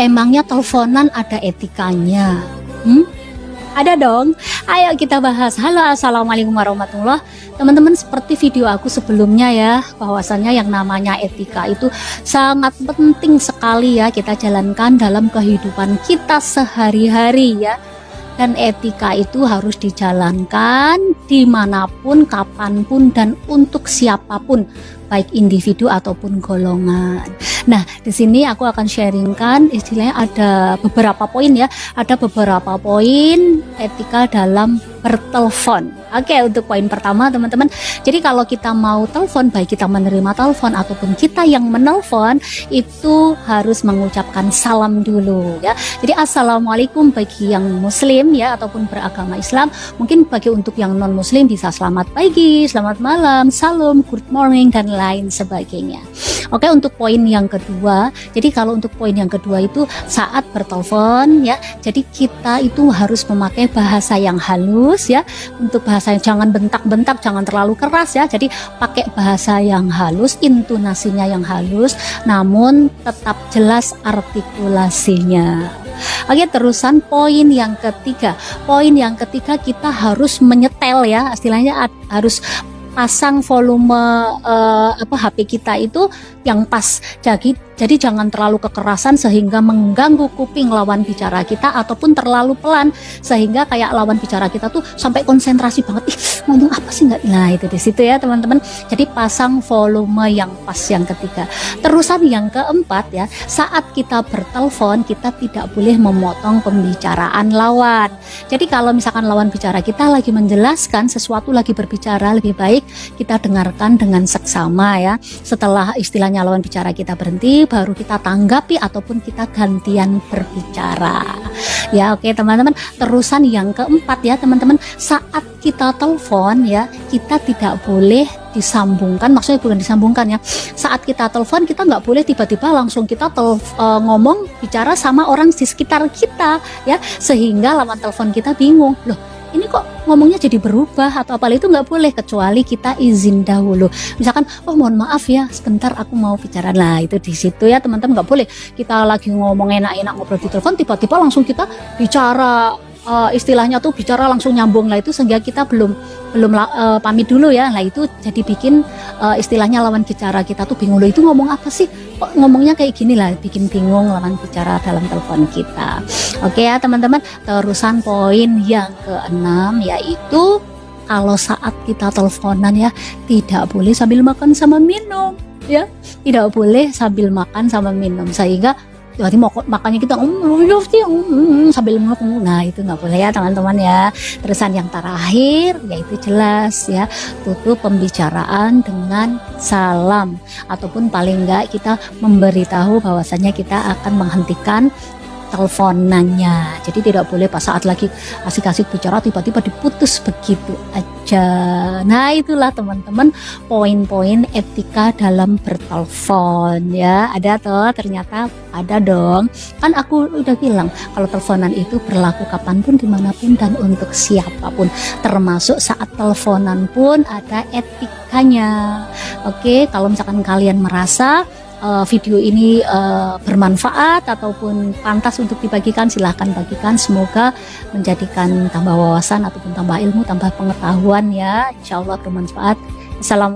Emangnya teleponan ada etikanya? Ada dong. Ayo kita bahas. Halo, assalamualaikum warahmatullah. Teman-teman, seperti video aku sebelumnya ya, bahwasannya yang namanya etika itu sangat penting sekali ya kita jalankan dalam kehidupan kita sehari-hari ya. Dan etika itu harus dijalankan dimanapun, kapanpun, dan untuk siapapun, baik individu ataupun golongan. Nah, di sini aku akan sharingkan istilahnya ada beberapa poin ya, ada beberapa poin etika dalam bertelepon. Oke, untuk poin pertama teman-teman, jadi kalau kita mau telepon, baik kita menerima telepon ataupun kita yang menelpon, itu harus mengucapkan salam dulu ya. Jadi assalamualaikum bagi yang muslim ya ataupun beragama Islam. Mungkin bagi untuk yang non muslim bisa selamat pagi, selamat malam, salam, good morning, dan lain sebagainya. Oke, untuk poin yang kedua, jadi kalau untuk poin yang kedua itu saat bertelepon ya, jadi kita itu harus memakai bahasa yang halus ya. Untuk bahasa yang jangan bentak-bentak, jangan terlalu keras ya, jadi pakai bahasa yang halus, intonasinya yang halus, namun tetap jelas artikulasinya. Oke, terusan poin yang ketiga. Poin yang ketiga kita harus menyetel ya, istilahnya harus pasang volume HP kita itu yang pas. Jadi jangan terlalu kekerasan sehingga mengganggu kuping lawan bicara kita, ataupun terlalu pelan sehingga kayak lawan bicara kita tuh sampai konsentrasi banget, ngomong apa sih nggak. Nah, itu di situ ya teman-teman. Jadi pasang volume yang pas yang ketiga. Terusan yang keempat ya, saat kita bertelepon kita tidak boleh memotong pembicaraan lawan. Jadi kalau misalkan lawan bicara kita lagi menjelaskan sesuatu, lagi berbicara, lebih baik kita dengarkan dengan seksama ya. Setelah istilahnya lawan bicara kita berhenti, baru kita tanggapi ataupun kita gantian berbicara ya. Oke teman-teman, terusan yang keempat ya teman-teman, saat kita telepon ya, kita tidak boleh disambungkan, maksudnya bukan disambungkan ya, saat kita telepon kita nggak boleh tiba-tiba langsung kita ngomong bicara sama orang di sekitar kita ya, sehingga lawan telepon kita bingung, loh ini kok ngomongnya jadi berubah atau apa, itu nggak boleh kecuali kita izin dahulu. Misalkan, oh mohon maaf ya sebentar aku mau bicara, lah itu di situ ya teman-teman. Nggak boleh kita lagi ngomong enak-enak ngobrol di telepon tiba-tiba langsung kita bicara, istilahnya tuh bicara langsung nyambung lah, itu sehingga kita belum pamit dulu ya. Nah itu jadi bikin istilahnya lawan bicara kita tuh bingung, loh itu ngomong apa sih, kok ngomongnya kayak gini, lah bikin bingung lawan bicara dalam telepon kita. Oke ya teman-teman, terusan poin yang keenam yaitu kalau saat kita teleponan ya, tidak boleh sambil makan sama minum ya, tidak boleh sambil makan sama minum, sehingga berarti makanya kita sambil ngomong. Nah itu nggak boleh ya teman-teman ya. Terusan yang terakhir yaitu jelas ya, tutup pembicaraan dengan salam, ataupun paling enggak kita memberitahu bahwasanya kita akan menghentikan teleponannya. Jadi tidak boleh pas saat lagi asik-asik bicara tiba-tiba diputus begitu aja. Nah itulah teman-teman poin-poin etika dalam bertelepon ya. Ada toh, ternyata ada dong. Kan aku udah bilang kalau teleponan itu berlaku kapanpun, dimanapun, dan untuk siapapun, termasuk saat teleponan pun ada etikanya. Oke, kalau misalkan kalian merasa video ini bermanfaat ataupun pantas untuk dibagikan, silahkan bagikan. Semoga menjadikan tambah wawasan ataupun tambah ilmu, tambah pengetahuan ya. Insya Allah bermanfaat. Assalamualaikum.